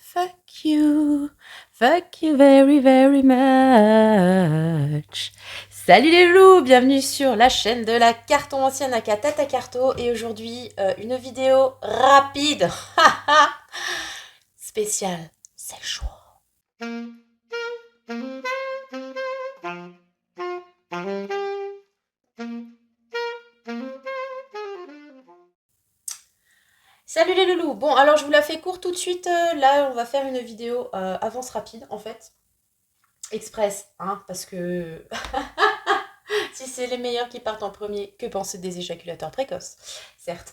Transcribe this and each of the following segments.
Fuck you. Fuck you very very much. Salut les loups, bienvenue sur la chaîne de la carton ancienne à Tata Carto. Et aujourd'hui, une vidéo rapide. Spéciale, c'est chaud. Salut les loulous. Bon, alors je vous la fais court tout de suite. Là, on va faire une vidéo avance rapide en fait. Express, hein, parce que si c'est les meilleurs qui partent en premier, que penser des éjaculateurs précoces? Certes.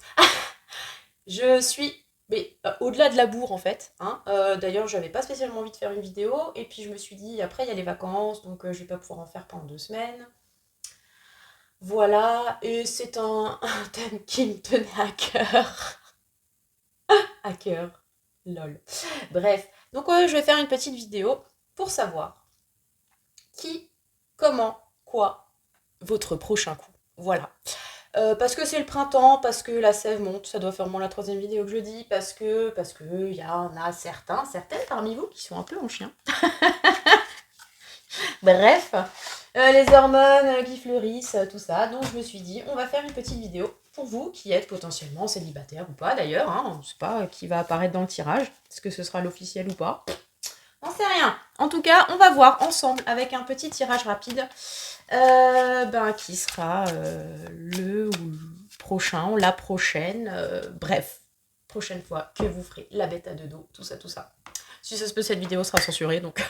Je suis mais au-delà de la bourre en fait. Hein. D'ailleurs, j'avais pas spécialement envie de faire une vidéo. Et puis je me suis dit, après il y a les vacances, donc je vais pas pouvoir en faire pendant 2 semaines. Voilà, et c'est un thème qui me tenait à cœur. À cœur. Lol. Bref, donc je vais faire une petite vidéo pour savoir qui, comment, quoi, votre prochain coup. Voilà. Parce que c'est le printemps, parce que la sève monte, ça doit faire au moins la troisième vidéo que je dis, parce que il y en a certaines parmi vous qui sont un peu en chien. Bref, les hormones qui fleurissent, tout ça. Donc je me suis dit, on va faire une petite vidéo pour vous qui êtes potentiellement célibataire ou pas d'ailleurs. Hein, on ne sait pas qui va apparaître dans le tirage. Est-ce que ce sera l'officiel ou pas? On sait rien. En tout cas, on va voir ensemble avec un petit tirage rapide qui sera le ou le prochain ou la prochaine. Bref, prochaine fois que vous ferez la bête à deux dos, tout ça, tout ça. Si ça se peut, cette vidéo sera censurée, donc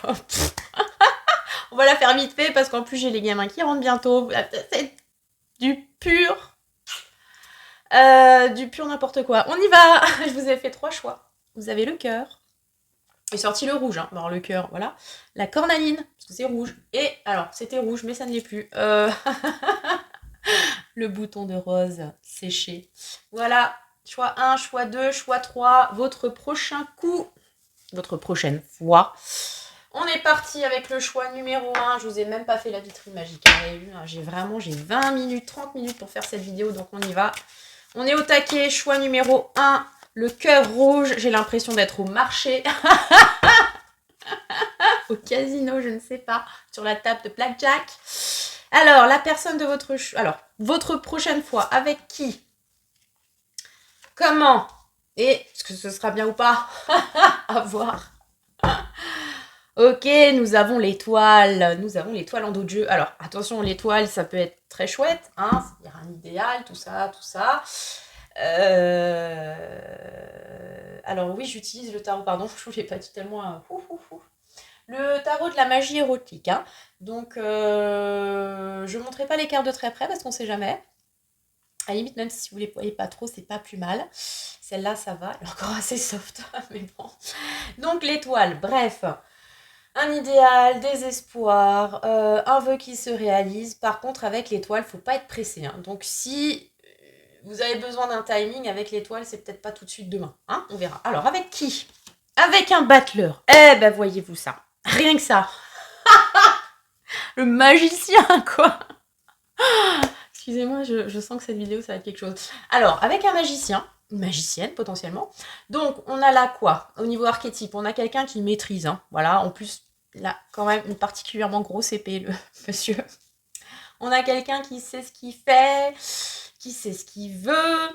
on va la faire vite fait parce qu'en plus j'ai les gamins qui rentrent bientôt. C'est du pur n'importe quoi. On y va. Je vous ai fait 3 choix. Vous avez le cœur. Est sorti le rouge, hein. Alors le cœur, voilà. La cornaline, parce que c'est rouge. Et alors, c'était rouge, mais ça ne l'est plus. Le bouton de rose séché. Voilà, choix 1, choix 2, choix 3. Votre prochain coup, votre prochaine fois. On est parti avec le choix numéro 1. Je vous ai même pas fait la vitrine magique. J'ai 20 minutes, 30 minutes pour faire cette vidéo, donc on y va. On est au taquet, choix numéro 1. Le cœur rouge, j'ai l'impression d'être au marché. Au casino, je ne sais pas, sur la table de blackjack. Alors, la personne de votre choix. Alors, votre prochaine fois, avec qui? Comment? Et est-ce que ce sera bien ou pas? À voir. Ok, nous avons l'étoile. Nous avons l'étoile en dos de jeu. Alors, attention, l'étoile, ça peut être très chouette. Hein, c'est un idéal, tout ça, tout ça. Alors oui, j'utilise le tarot, pardon, je vous l'ai pas dit tellement. Le tarot de la magie érotique. Hein. Donc, je ne montrerai pas les cartes de très près parce qu'on ne sait jamais. À la limite, même si vous ne les voyez pas trop, c'est pas plus mal. Celle-là, ça va. Elle est encore assez soft, mais bon. Donc, l'étoile, bref. Un idéal, des espoirs, un vœu qui se réalise. Par contre, avec l'étoile, faut pas être pressé. Hein. Donc, si vous avez besoin d'un timing avec l'étoile, c'est peut-être pas tout de suite demain. Hein, on verra. Alors, avec qui? Avec un battleur. Eh ben, voyez-vous ça. Rien que ça. Le magicien, quoi. Excusez-moi, je sens que cette vidéo, ça va être quelque chose. Alors, avec un magicien, une magicienne potentiellement. Donc, on a là quoi? Au niveau archétype, on a quelqu'un qui maîtrise. Hein, voilà, en plus, il a quand même une particulièrement grosse épée, le monsieur. On a quelqu'un qui sait ce qu'il fait, qui sait ce qu'il veut.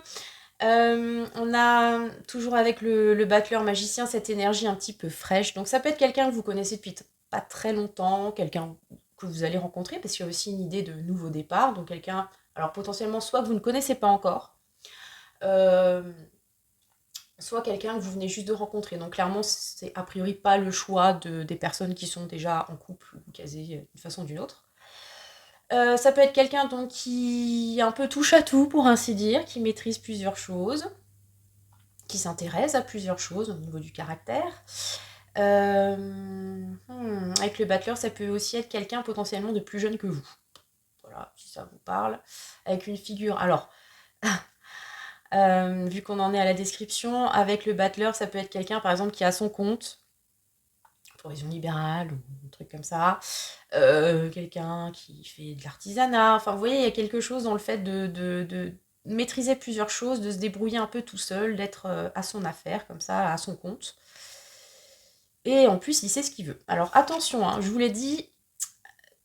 On a toujours avec le battleur magicien cette énergie un petit peu fraîche. Donc, ça peut être quelqu'un que vous connaissez depuis pas très longtemps, quelqu'un que vous allez rencontrer, parce qu'il y a aussi une idée de nouveau départ. Donc, quelqu'un, alors potentiellement, soit que vous ne connaissez pas encore, soit quelqu'un que vous venez juste de rencontrer. Donc clairement, c'est a priori pas le choix des personnes qui sont déjà en couple ou casées d'une façon ou d'une autre. Ça peut être quelqu'un donc qui un peu touche à tout, pour ainsi dire, qui maîtrise plusieurs choses, qui s'intéresse à plusieurs choses au niveau du caractère. Avec le battleur, ça peut aussi être quelqu'un potentiellement de plus jeune que vous. Voilà, si ça vous parle. Avec une figure... Alors... vu qu'on en est à la description, avec le battleur, ça peut être quelqu'un, par exemple, qui a son compte, pour raison libérale ou un truc comme ça. Quelqu'un qui fait de l'artisanat. Enfin, vous voyez, il y a quelque chose dans le fait de maîtriser plusieurs choses, de se débrouiller un peu tout seul, d'être à son affaire, comme ça, à son compte. Et en plus, il sait ce qu'il veut. Alors attention, hein, je vous l'ai dit,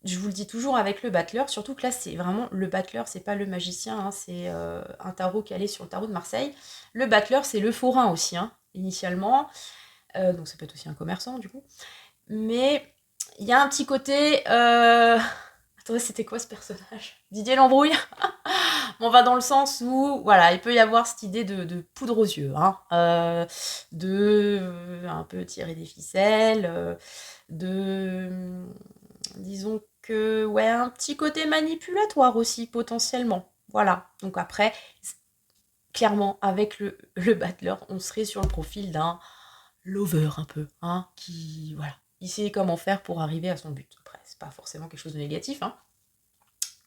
je vous le dis toujours avec le battleur, surtout que là, c'est vraiment le battleur, c'est pas le magicien, hein, c'est un tarot calé sur le tarot de Marseille. Le battleur, c'est le forain aussi, hein, initialement. Donc ça peut être aussi un commerçant, du coup. Mais il y a un petit côté... Attendez, c'était quoi ce personnage? Didier Lambrouille. On va dans le sens où, voilà, il peut y avoir cette idée de poudre aux yeux, hein, un peu tirer des ficelles, disons que, ouais, un petit côté manipulatoire aussi, potentiellement. Voilà. Donc après, clairement, avec le battleur, on serait sur le profil d'un lover un peu, hein, qui, voilà, il sait comment faire pour arriver à son but. Après, c'est pas forcément quelque chose de négatif, hein.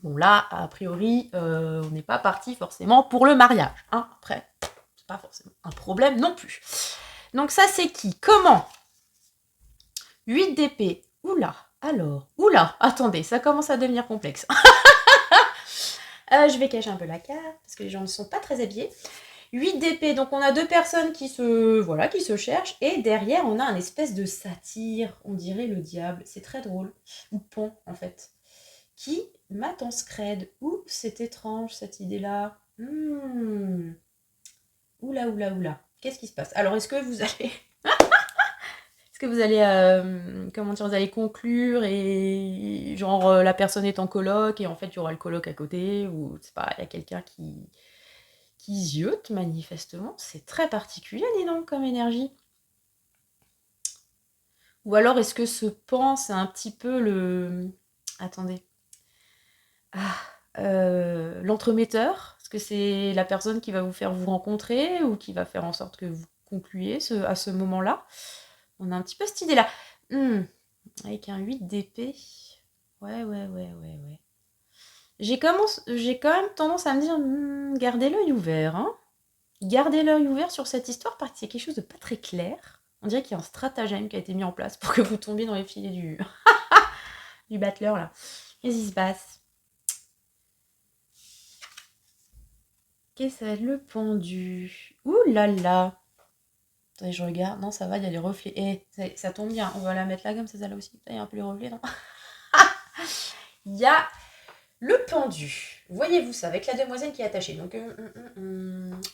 Bon là, a priori, on n'est pas parti forcément pour le mariage, hein. Après, c'est pas forcément un problème non plus. Donc ça, c'est qui? Comment? 8 d'épée. Oula, alors, oula, attendez, ça commence à devenir complexe. Je vais cacher un peu la carte, parce que les gens ne sont pas très habillés. 8 d'épée, donc on a deux personnes qui se cherchent, et derrière on a un espèce de satyre, on dirait le diable, c'est très drôle, ou Pan en fait, qui mate en scred. Ouh, c'est étrange cette idée-là. Oula, oula, oula, qu'est-ce qui se passe? Alors est-ce que vous allez... Est-ce que vous allez, comment dire, vous allez conclure et genre la personne est en coloc et en fait il y aura le coloc à côté ou c'est pas, il y a quelqu'un qui ziote manifestement, c'est très particulier dis donc comme énergie. Ou alors est-ce que ce pan c'est un petit peu le, attendez, l'entremetteur? Est-ce que c'est la personne qui va vous faire vous rencontrer ou qui va faire en sorte que vous concluiez à ce moment-là? On a un petit peu cette idée-là. Avec un 8 d'épée. Ouais. J'ai quand même tendance à me dire, gardez l'œil ouvert. Hein. Gardez l'œil ouvert sur cette histoire parce que c'est quelque chose de pas très clair. On dirait qu'il y a un stratagème qui a été mis en place pour que vous tombiez dans les filets du battleur là. Qu'est-ce qui se passe? Qu'est-ce que c'est le pendu? Ouh là là. Attendez, je regarde. Non, ça va, il y a des reflets. Ça tombe bien. On va la mettre là comme ça, là aussi. Il y a un peu les reflets, non? Il y a le pendu. Voyez-vous ça, avec la demoiselle qui est attachée. Donc,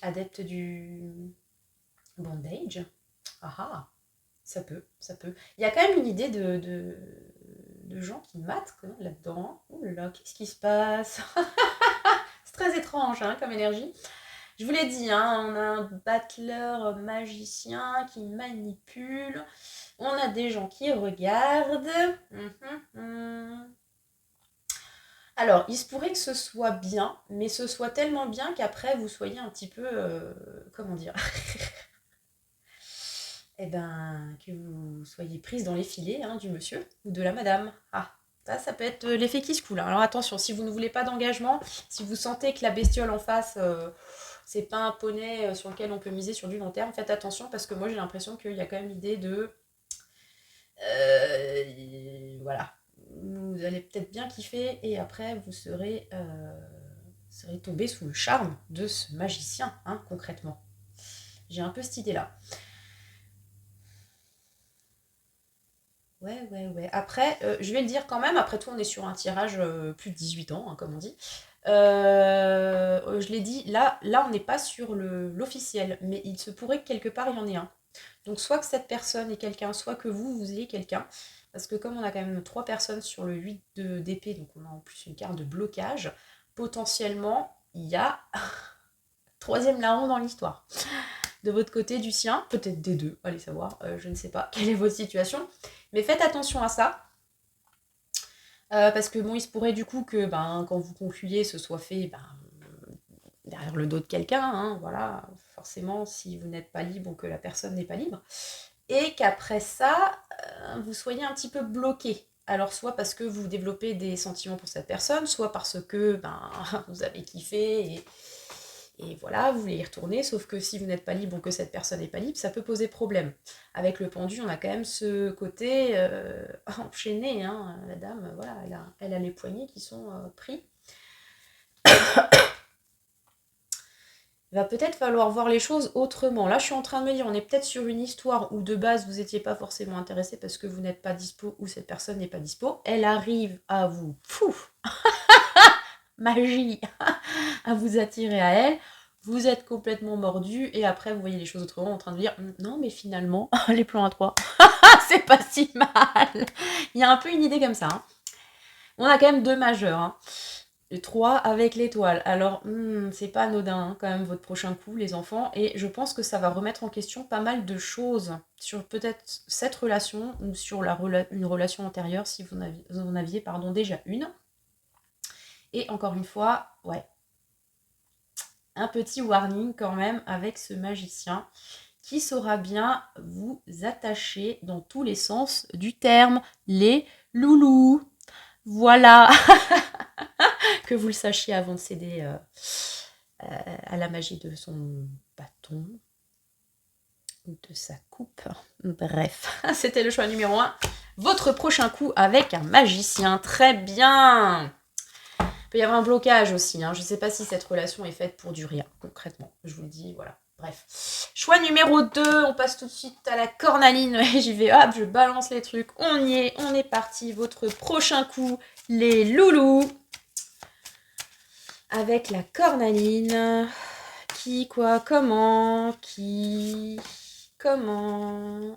adepte du bandage. Ah, ça peut. Il y a quand même une idée de gens qui matent là-dedans. Ouh là là, qu'est-ce qui se passe? C'est très étrange comme énergie. Je vous l'ai dit, hein, on a un battleur magicien qui manipule. On a des gens qui regardent. Alors, il se pourrait que ce soit bien, mais ce soit tellement bien qu'après, vous soyez un petit peu... comment dire? Eh ben, que vous soyez prise dans les filets du monsieur ou de la madame. Ah, ça peut être l'effet qui se coule. Alors attention, si vous ne voulez pas d'engagement, si vous sentez que la bestiole en face, c'est pas un poney sur lequel on peut miser sur du long terme, faites attention parce que moi j'ai l'impression qu'il y a quand même l'idée de... voilà. Vous allez peut-être bien kiffer et après vous serez tombé sous le charme de ce magicien, concrètement. J'ai un peu cette idée-là. Ouais. Après, je vais le dire quand même, après tout, on est sur un tirage plus de 18 ans, comme on dit. Je l'ai dit, là on n'est pas sur l'officiel, mais il se pourrait que quelque part il y en ait un. Donc soit que cette personne est quelqu'un, soit que vous ayez quelqu'un. Parce que comme on a quand même 3 personnes sur le 8 d'épée, donc on a en plus une carte de blocage, potentiellement, il y a troisième larron dans l'histoire. De votre côté, du sien, peut-être des deux, allez savoir, je ne sais pas quelle est votre situation. Mais faites attention à ça. Parce que bon, il se pourrait du coup que quand vous concluiez, ce soit fait derrière le dos de quelqu'un, voilà, forcément, si vous n'êtes pas libre ou que la personne n'est pas libre. Et qu'après ça, vous soyez un petit peu bloqué. Alors soit parce que vous développez des sentiments pour cette personne, soit parce que vous avez kiffé et voilà, vous voulez y retourner, sauf que si vous n'êtes pas libre ou que cette personne n'est pas libre, ça peut poser problème. Avec le pendu, on a quand même ce côté enchaîné, la dame, voilà, elle a les poignets qui sont pris. il va peut-être falloir voir les choses autrement. Là, je suis en train de me dire, on est peut-être sur une histoire où de base, vous n'étiez pas forcément intéressé parce que vous n'êtes pas dispo ou cette personne n'est pas dispo. Elle arrive à vous, magie, à vous attirer à elle. Vous êtes complètement mordu et après, vous voyez les choses autrement en train de dire, non, mais finalement, les plans à 3, c'est pas si mal. Il y a un peu une idée comme ça. Hein. On a quand même 2 majeurs. Hein. 3 avec l'étoile. Alors, c'est pas anodin hein, quand même votre prochain coup, les enfants. Et je pense que ça va remettre en question pas mal de choses sur peut-être cette relation ou sur une relation antérieure si vous en aviez déjà une. Et encore une fois, ouais, un petit warning quand même avec ce magicien qui saura bien vous attacher dans tous les sens du terme. Les loulous. Voilà. Que vous le sachiez avant de céder à la magie de son bâton ou de sa coupe. Bref, c'était le choix numéro 1. Votre prochain coup avec un magicien. Très bien. Il peut y avoir un blocage aussi. Hein. Je ne sais pas si cette relation est faite pour du rien, concrètement. Je vous le dis, voilà. Bref. Choix numéro 2. On passe tout de suite à la cornaline. J'y vais, hop, je balance les trucs. On y est, on est parti. Votre prochain coup, les loulous. Avec la cornaline. Qui, quoi, comment, qui, comment.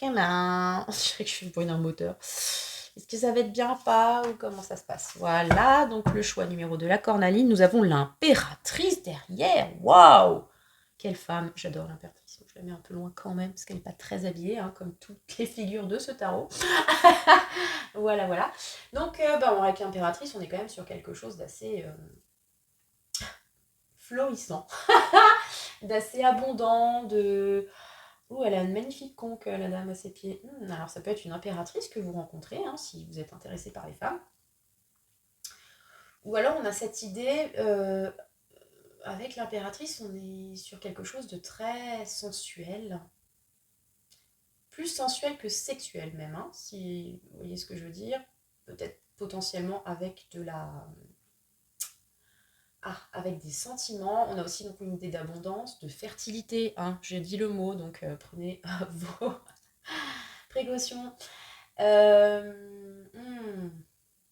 Je dirais que je suis le bruit d'un moteur. Est-ce que ça va être bien pas ou comment ça se passe? Voilà, donc le choix numéro 2, la cornaline. Nous avons l'impératrice derrière. Waouh! Quelle femme! J'adore l'impératrice. Je la mets un peu loin quand même parce qu'elle n'est pas très habillée, hein, comme toutes les figures de ce tarot. Voilà, voilà. Donc, avec l'impératrice, on est quand même sur quelque chose d'assez florissant, d'assez abondant, de... Oh, elle a une magnifique conque, la dame à ses pieds. Alors, ça peut être une impératrice que vous rencontrez, hein, si vous êtes intéressé par les femmes. Ou alors, on a cette idée, avec l'impératrice, on est sur quelque chose de très sensuel. Plus sensuel que sexuel même, hein, si vous voyez ce que je veux dire. Peut-être potentiellement avec de la... avec des sentiments. On a aussi donc une idée d'abondance, de fertilité. Hein. J'ai dit le mot, donc prenez vos précautions.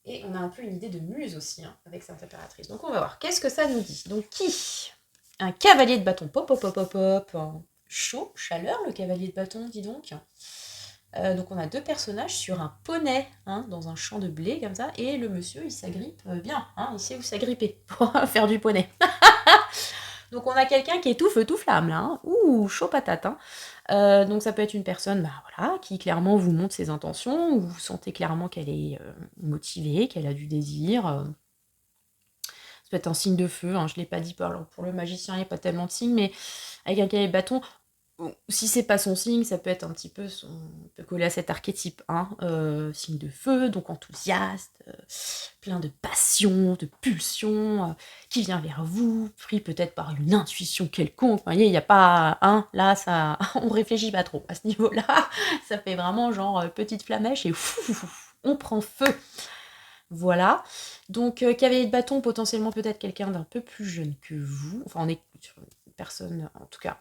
Et on a un peu une idée de muse aussi hein, avec cette impératrice. Donc on va voir. Qu'est-ce que ça nous dit? Donc qui? Un cavalier de bâton. Pop, pop, pop, pop, pop. Chaud, chaleur, le cavalier de bâton, dis donc. Donc on a 2 personnages sur un poney, hein, dans un champ de blé comme ça, et le monsieur il s'agrippe bien, hein, il sait où s'agripper pour faire du poney. Donc on a quelqu'un qui est tout feu tout flamme là, hein. Ouh, chaud patate. Hein. Donc ça peut être une personne voilà, qui clairement vous montre ses intentions, où vous sentez clairement qu'elle est motivée, qu'elle a du désir. Ça peut être un signe de feu, hein, je ne l'ai pas dit pour le magicien, il n'y a pas tellement de signes, mais avec un cavalier de bâton, si c'est pas son signe, ça peut être un petit peu on peut coller à cet archétype, hein, signe de feu, donc enthousiaste, plein de passion, de pulsion, qui vient vers vous, pris peut-être par une intuition quelconque. Vous voyez, il n'y a pas, hein, là, ça, on réfléchit pas trop à ce niveau-là. Ça fait vraiment genre petite flamèche et on prend feu. Voilà. Donc, cavalier de bâton, potentiellement peut-être quelqu'un d'un peu plus jeune que vous. Enfin, on est sur une personne, en tout cas,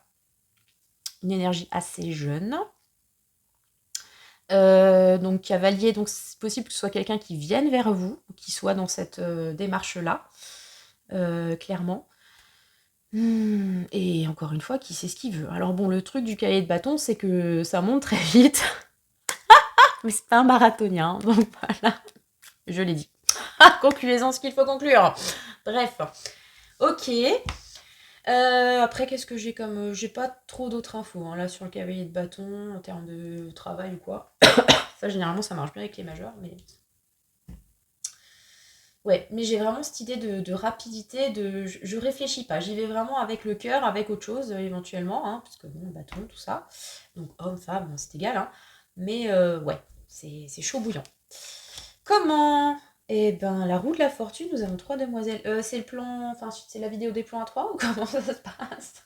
une énergie assez jeune. Donc cavalier, donc c'est possible que ce soit quelqu'un qui vienne vers vous, qui soit dans cette démarche-là, clairement. Et encore une fois, qui sait ce qu'il veut. Alors bon, le truc du cavalier de bâton, c'est que ça monte très vite, mais c'est pas un marathonien, donc voilà, je l'ai dit. Concluez-en ce qu'il faut conclure. Bref, ok. Après, qu'est-ce que j'ai comme... j'ai pas trop d'autres infos hein, là sur le cavalier de bâton en termes de travail ou quoi. Ça, généralement, ça marche bien avec les majeurs, mais... Ouais, mais j'ai vraiment cette idée de rapidité, je réfléchis pas, j'y vais vraiment avec le cœur, avec autre chose éventuellement, hein, parce que bon, le bâton, tout ça. Donc homme, femme, bon, c'est égal, hein. Mais ouais, c'est chaud bouillant. Comment? Eh ben, la roue de la fortune, nous avons 3 demoiselles. C'est le plan, enfin, c'est la vidéo des plans à 3 ou comment ça se passe?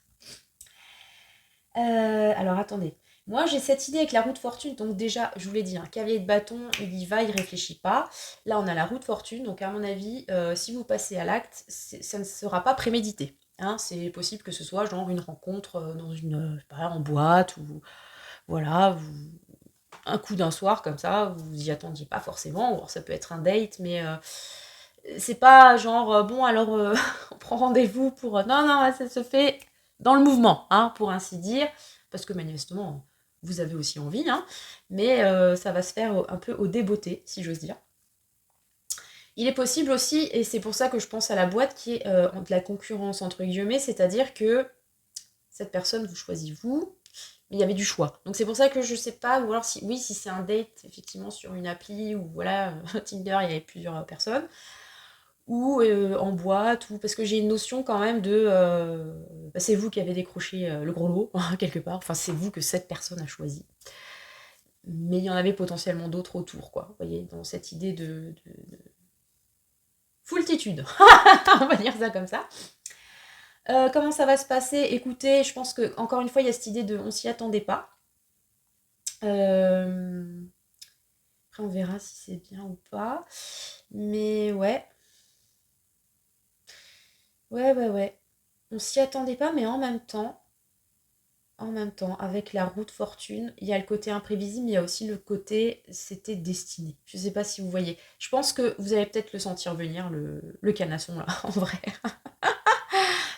Alors, attendez. Moi, j'ai cette idée avec la roue de fortune. Donc déjà, je vous l'ai dit, un cavalier de bâton, il y va, il réfléchit pas. Là, on a la roue de fortune. Donc, à mon avis, si vous passez à l'acte, ça ne sera pas prémédité. Hein, c'est possible que ce soit genre une rencontre dans une, je sais pas, en boîte, ou voilà, un coup d'un soir comme ça, vous y attendiez pas forcément, ou alors ça peut être un date, mais c'est pas genre, bon alors on prend rendez-vous pour... non, non, ça se fait dans le mouvement, hein, pour ainsi dire, parce que manifestement, vous avez aussi envie, hein, mais ça va se faire un peu au débeauté, si j'ose dire. Il est possible aussi, et c'est pour ça que je pense à la boîte, qui est de la concurrence entre guillemets, c'est-à-dire que cette personne vous choisit vous, mais il y avait du choix. Donc c'est pour ça que je sais pas, ou alors si oui, si c'est un date effectivement sur une appli, ou voilà, Tinder, il y avait plusieurs personnes, ou en boîte, ou parce que j'ai une notion quand même de bah, c'est vous qui avez décroché le gros lot, quelque part, enfin c'est vous que cette personne a choisi. Mais il y en avait potentiellement d'autres autour, quoi. Vous voyez, dans cette idée de foultitude, on va dire ça comme ça. Comment ça va se passer? Écoutez, je pense que encore une fois, il y a cette idée de on s'y attendait pas. Après, on verra si c'est bien ou pas. Mais ouais. Ouais. On s'y attendait pas, mais en même temps, avec la roue de fortune, il y a le côté imprévisible, mais il y a aussi le côté c'était destiné. Je sais pas si vous voyez. Je pense que vous allez peut-être le sentir venir, le canasson, là, en vrai.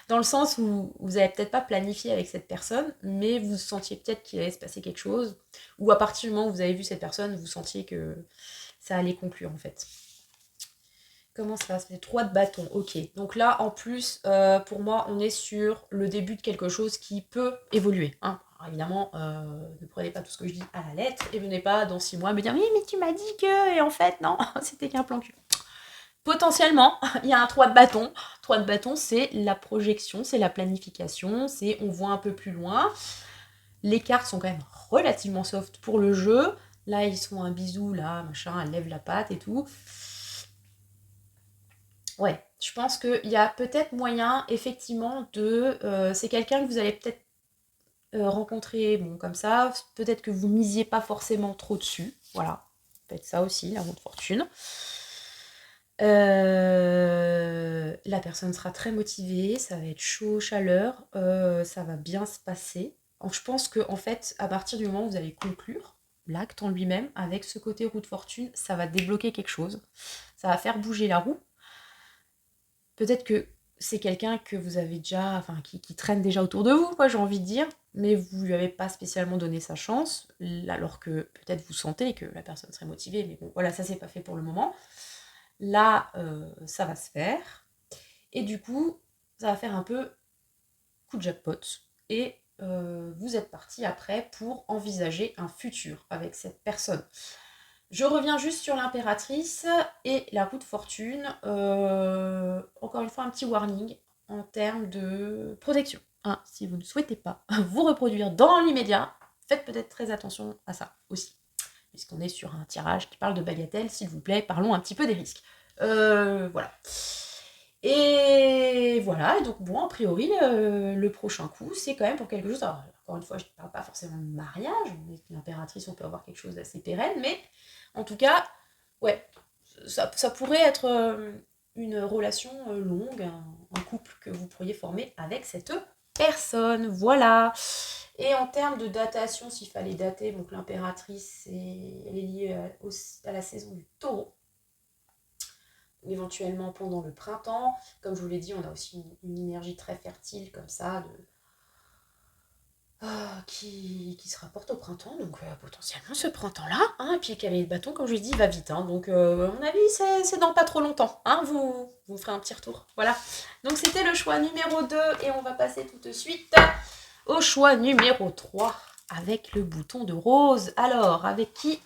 Dans le sens où vous n'avez peut-être pas planifié avec cette personne, mais vous sentiez peut-être qu'il allait se passer quelque chose, ou à partir du moment où vous avez vu cette personne, vous sentiez que ça allait conclure en fait. Comment ça va se passer? 3 de bâton, ok. Donc là, en plus, pour moi, on est sur le début de quelque chose qui peut évoluer. Hein. Alors, évidemment, ne prenez pas tout ce que je dis à la lettre, et venez pas dans 6 mois me dire oui, mais tu m'as dit que, et en fait, non, c'était qu'un plan cul. Potentiellement, il y a un 3 de bâton. 3 de bâton, c'est la projection, c'est la planification, c'est on voit un peu plus loin. Les cartes sont quand même relativement soft pour le jeu. Là, ils sont un bisou, là, machin, elle lève la patte et tout. Ouais, je pense qu'il y a peut-être moyen, effectivement, c'est quelqu'un que vous allez peut-être rencontrer, bon, comme ça. Peut-être que vous misiez pas forcément trop dessus. Voilà, peut-être ça aussi, la roue de fortune. La personne sera très motivée, ça va être chaud, chaleur, ça va bien se passer. Donc, je pense que en fait, à partir du moment où vous allez conclure l'acte en lui-même, avec ce côté roue de fortune, ça va débloquer quelque chose. Ça va faire bouger la roue. Peut-être que c'est quelqu'un que vous avez déjà, enfin qui traîne déjà autour de vous, quoi, j'ai envie de dire, mais vous lui avez pas spécialement donné sa chance, alors que peut-être vous sentez que la personne serait motivée, mais bon, voilà, ça c'est pas fait pour le moment. Là, ça va se faire. Et du coup, ça va faire un peu coup de jackpot. Et vous êtes parti après pour envisager un futur avec cette personne. Je reviens juste sur l'impératrice et la roue de fortune. Encore une fois, un petit warning en termes de protection. Hein, si vous ne souhaitez pas vous reproduire dans l'immédiat, faites peut-être très attention à ça aussi. Puisqu'on est sur un tirage qui parle de bagatelle, s'il vous plaît, parlons un petit peu des risques. Voilà. Et voilà, et donc bon, a priori, le prochain coup, c'est quand même pour quelque chose. Alors, encore une fois, je ne parle pas forcément de mariage, avec l'impératrice, on peut avoir quelque chose d'assez pérenne, mais en tout cas, ouais, ça pourrait être une relation longue, un couple que vous pourriez former avec cette personne. Voilà. Et en termes de datation, s'il fallait dater, donc l'impératrice, elle est liée à la saison du taureau. Éventuellement pendant le printemps. Comme je vous l'ai dit, on a aussi une énergie très fertile comme ça, qui se rapporte au printemps, donc potentiellement ce printemps-là. Hein, et puis le cavalier de bâton, comme je l'ai dit, il va vite. Hein, donc à mon avis, c'est dans pas trop longtemps. Hein, vous ferez un petit retour. Voilà. Donc c'était le choix numéro 2 et on va passer tout de suite au choix numéro 3 avec le bouton de rose. Alors, avec qui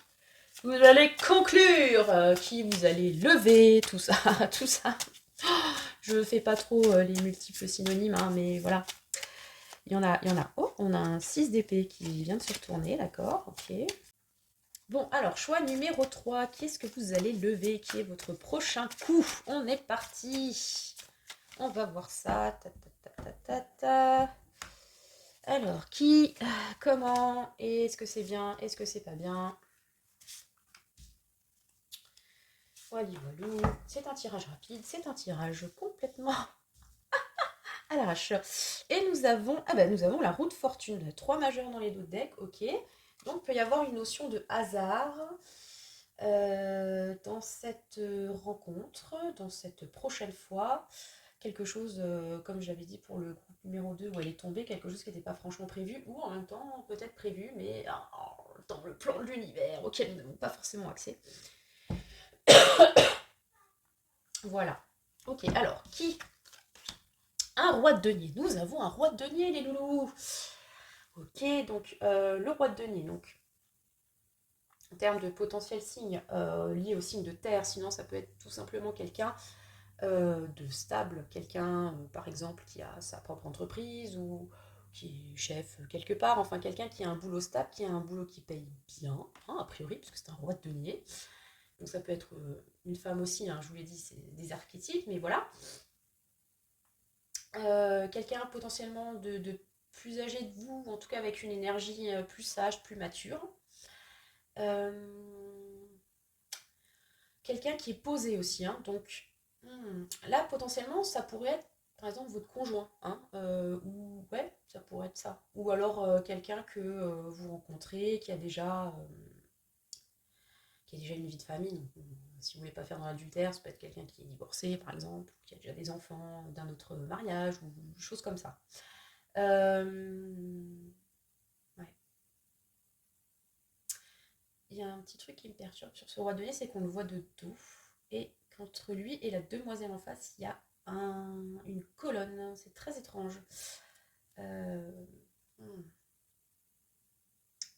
vous allez conclure, qui vous allez lever, tout ça, tout ça. Je fais pas trop les multiples synonymes, hein, mais voilà. Il y en a. Oh, on a un 6 d'épée qui vient de se retourner, d'accord, ok. Bon, alors, choix numéro 3. Qui est-ce que vous allez lever? Qui est votre prochain coup? On est parti. On va voir ça. Alors, qui, comment, est-ce que c'est bien, est-ce que c'est pas bien? Voilà, c'est un tirage rapide, c'est un tirage complètement à l'arrache. Et nous avons la roue de fortune. 3 majeurs dans les deux decks, ok. Donc il peut y avoir une notion de hasard dans cette rencontre, dans cette prochaine fois. Quelque chose, comme je l'avais dit pour le groupe numéro 2 où elle est tombée, quelque chose qui n'était pas franchement prévu, ou en même temps peut-être prévu, mais dans le plan de l'univers auquel nous n'avons pas forcément accès. Voilà. Ok, alors, qui? Un roi de denier. Nous avons un roi de denier, les loulous. Ok, donc le roi de denier, donc en termes de potentiel signe lié au signe de terre, sinon ça peut être tout simplement quelqu'un de stable, quelqu'un par exemple qui a sa propre entreprise ou qui est chef quelque part, enfin quelqu'un qui a un boulot stable, qui a un boulot qui paye bien, hein, a priori, parce que c'est un roi de denier. Donc ça peut être une femme aussi, hein, je vous l'ai dit, c'est des archétypes, mais voilà. Quelqu'un potentiellement de plus âgé de vous, en tout cas avec une énergie plus sage, plus mature. Euh, Quelqu'un qui est posé aussi, hein, donc là potentiellement ça pourrait être par exemple votre conjoint, hein, ou ouais, ça pourrait être ça. Ou alors quelqu'un que vous rencontrez qui a déjà une vie de famille. Donc, si vous voulez pas faire dans l'adultère, ça peut être quelqu'un qui est divorcé par exemple, qui a déjà des enfants d'un autre mariage ou choses comme ça. Euh, ouais. Il y a un petit truc qui me perturbe sur ce roi de denier, c'est qu'on le voit de dos. Et qu'entre lui et la demoiselle en face, il y a une colonne. C'est très étrange. Euh, hmm.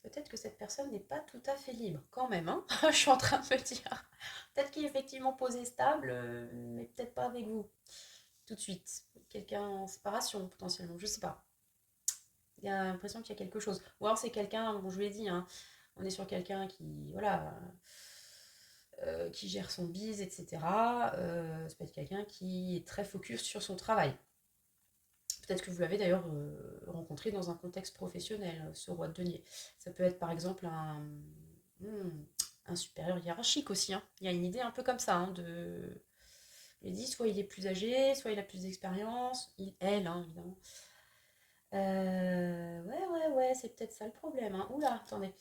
Peut-être que cette personne n'est pas tout à fait libre, quand même. Hein. Je suis en train de me dire. Peut-être qu'il est effectivement posé stable, mais peut-être pas avec vous. Tout de suite. Quelqu'un en séparation, potentiellement. Je sais pas. Il y a l'impression qu'il y a quelque chose. Ou alors c'est quelqu'un, bon, je vous l'ai dit, hein, on est sur quelqu'un qui, voilà, qui gère son bise, etc. Ça peut être quelqu'un qui est très focus sur son travail. Peut-être que vous l'avez d'ailleurs rencontré dans un contexte professionnel, ce roi de denier. Ça peut être par exemple hmm, un supérieur hiérarchique aussi. Hein. Il y a une idée un peu comme ça. Hein, il dit soit il est plus âgé, soit il a plus d'expérience. Elle, hein, évidemment. Ouais, c'est peut-être ça le problème. Hein. Oula, attendez.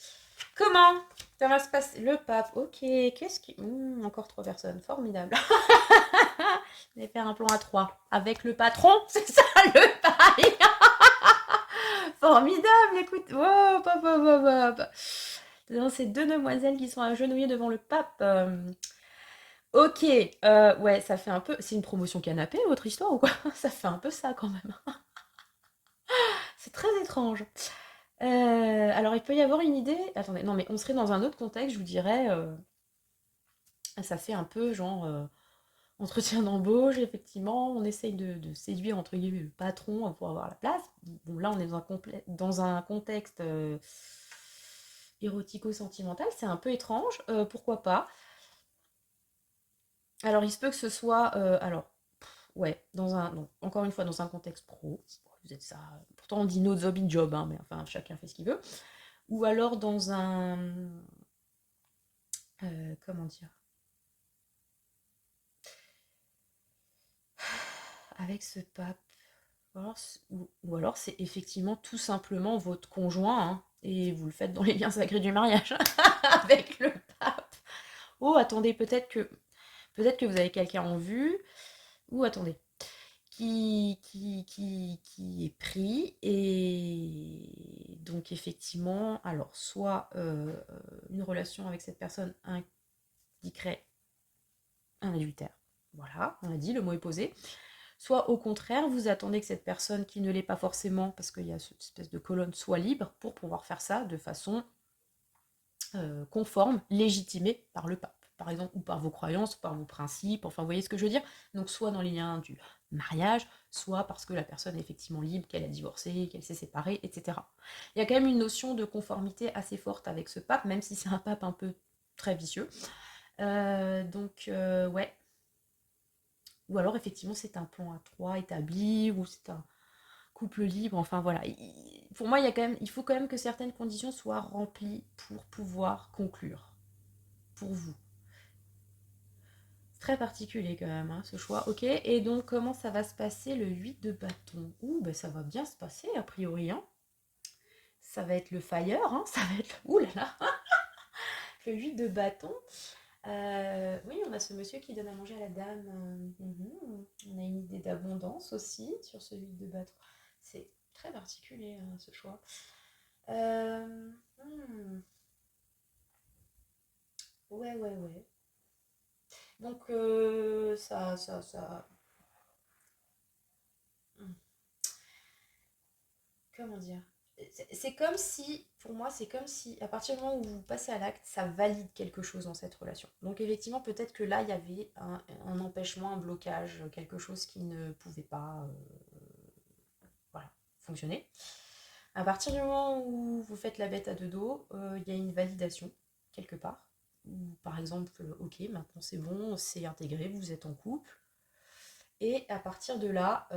Comment ça va se passer? Le pape, ok. Qu'est-ce qui. Encore 3 personnes, formidable. Je vais faire un plan à 3 avec le patron, c'est ça le bail. Formidable, écoute. Hop, hop, hop, hop, hop. Dans ces 2 demoiselles qui sont agenouillées devant le pape. Ok, ouais, ça fait un peu. C'est une promotion canapé, votre histoire ou quoi? Ça fait un peu ça quand même. C'est très étrange. Alors, il peut y avoir une idée. Attendez, non, mais on serait dans un autre contexte, je vous dirais. Ça fait un peu genre entretien d'embauche, effectivement. On essaye de séduire, entre guillemets, le patron pour avoir la place. Bon, là, on est dans un contexte érotico-sentimental. C'est un peu étrange. Pourquoi pas? Alors, il se peut que ce soit. Ouais, non, encore une fois, dans un contexte pro. Vous êtes ça. Pourtant, on dit no job in job, hein, mais enfin, chacun fait ce qu'il veut. Ou alors dans un. Comment dire? Avec ce pape. Ou alors c'est effectivement tout simplement votre conjoint, hein, et vous le faites dans les liens sacrés du mariage avec le pape. Oh, attendez, peut-être que vous avez quelqu'un en vue. Ou attendez, qui est pris et donc effectivement, alors soit une relation avec cette personne indiquerait un adultère. Voilà, on a dit, le mot est posé. Soit au contraire, vous attendez que cette personne qui ne l'est pas forcément, parce qu'il y a cette espèce de colonne, soit libre pour pouvoir faire ça de façon conforme, légitimée par le pape, par exemple, ou par vos croyances, ou par vos principes, enfin vous voyez ce que je veux dire. Donc soit dans les liens du mariage, soit parce que la personne est effectivement libre, qu'elle a divorcé, qu'elle s'est séparée, etc. Il y a quand même une notion de conformité assez forte avec ce pape, même si c'est un pape un peu très vicieux. Ouais. Ou alors effectivement c'est un plan à 3 établi, ou c'est un couple libre, enfin voilà. Pour moi, il faut quand même que certaines conditions soient remplies pour pouvoir conclure, pour vous. C'est très particulier quand même, hein, ce choix. Ok, et donc comment ça va se passer le 8 de bâton? Ouh, ben ça va bien se passer a priori, hein. Ça va être le fire, hein, ça va être... Ouh là là, le 8 de bâton. Oui, on a ce monsieur qui donne à manger à la dame. On a une idée d'abondance aussi sur ce 8 de bâton. C'est très particulier, hein, ce choix. Hmm. Ouais, ouais, ouais. Donc, hmm, comment dire? C'est comme si, pour moi, c'est comme si, à partir du moment où vous passez à l'acte, ça valide quelque chose dans cette relation. Donc, effectivement, peut-être que là, il y avait un empêchement, un blocage, quelque chose qui ne pouvait pas voilà, fonctionner. À partir du moment où vous faites la bête à deux dos, il y a une validation, quelque part. Par exemple, ok, maintenant c'est bon, c'est intégré, vous êtes en couple. Et à partir de là,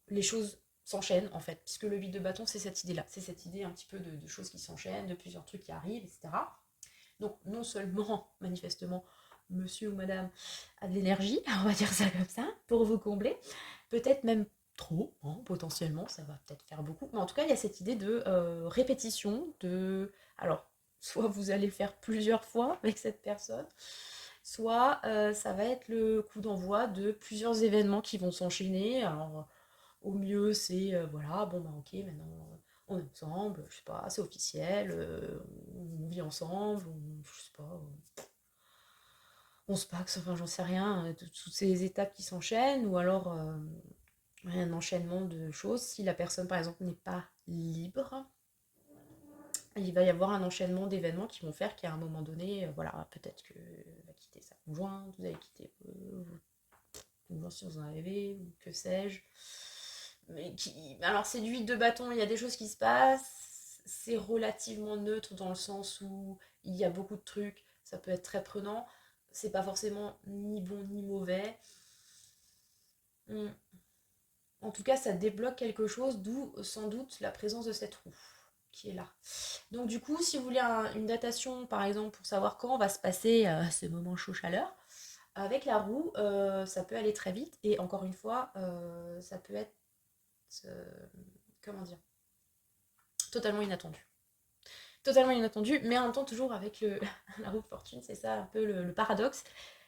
les choses s'enchaînent en fait, puisque le 8 de bâton, c'est cette idée-là, c'est cette idée un petit peu de choses qui s'enchaînent, de plusieurs trucs qui arrivent, etc. Donc non seulement, manifestement, monsieur ou madame a de l'énergie, on va dire ça comme ça, pour vous combler, peut-être même trop, hein, potentiellement, ça va peut-être faire beaucoup, mais en tout cas, il y a cette idée de répétition, de... Alors, soit vous allez le faire plusieurs fois avec cette personne, soit ça va être le coup d'envoi de plusieurs événements qui vont s'enchaîner. Alors, au mieux, c'est voilà, bon bah ok, maintenant on est ensemble, je sais pas, c'est officiel, on vit ensemble, je sais pas, on se paxe, enfin j'en sais rien, toutes ces étapes qui s'enchaînent, ou alors un enchaînement de choses. Si la personne par exemple n'est pas libre, il va y avoir un enchaînement d'événements qui vont faire qu'à un moment donné, voilà, peut-être que va quitter sa conjointe, vous allez quitter conjoint si vous en avez, ou que sais-je. Mais qui... Alors c'est du 8 de bâton, il y a des choses qui se passent, c'est relativement neutre dans le sens où il y a beaucoup de trucs, ça peut être très prenant, c'est pas forcément ni bon ni mauvais. En tout cas, ça débloque quelque chose, d'où sans doute la présence de cette roue qui est là. Donc du coup, si vous voulez une datation, par exemple, pour savoir quand va se passer ce moment chaud-chaleur, avec la roue, ça peut aller très vite. Et encore une fois, ça peut être, euh, comment dire, totalement inattendu. Totalement inattendu, mais en même temps toujours avec la roue de fortune, c'est ça un peu le paradoxe.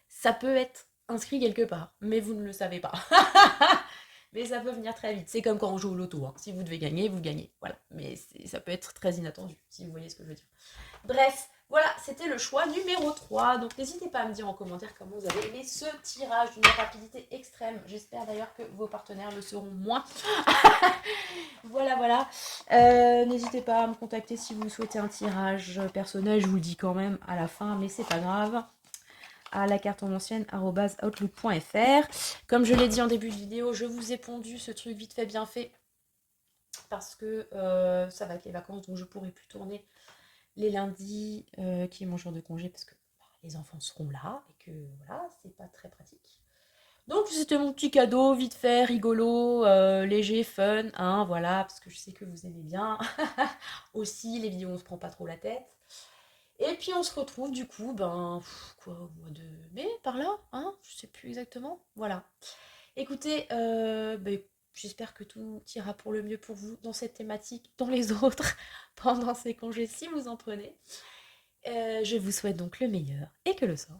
Ça peut être inscrit quelque part, mais vous ne le savez pas. Mais ça peut venir très vite. C'est comme quand on joue au loto, hein. Si vous devez gagner, vous gagnez. Voilà. Mais ça peut être très inattendu, si vous voyez ce que je veux dire. Bref, voilà, c'était le choix numéro 3. Donc n'hésitez pas à me dire en commentaire comment vous avez aimé ce tirage d'une rapidité extrême. J'espère d'ailleurs que vos partenaires le seront moins. Voilà, voilà. N'hésitez pas à me contacter si vous souhaitez un tirage personnel. Je vous le dis quand même à la fin, mais c'est pas grave. À la carte en ancienne @outlook.fr. Comme je l'ai dit en début de vidéo, je vous ai pondu ce truc vite fait bien fait parce que ça va être les vacances, donc je pourrai plus tourner les lundis qui est mon jour de congé parce que les enfants seront là et que voilà, c'est pas très pratique. Donc c'était mon petit cadeau, vite fait, rigolo, léger, fun, hein, voilà, parce que je sais que vous aimez bien. Aussi, les vidéos, on se prend pas trop la tête. Et puis on se retrouve du coup, quoi, au mois de mai, par là, hein, je sais plus exactement. Voilà. Écoutez, j'espère que tout ira pour le mieux pour vous dans cette thématique, dans les autres, pendant ces congés, si vous en prenez. Je vous souhaite donc le meilleur et que le sort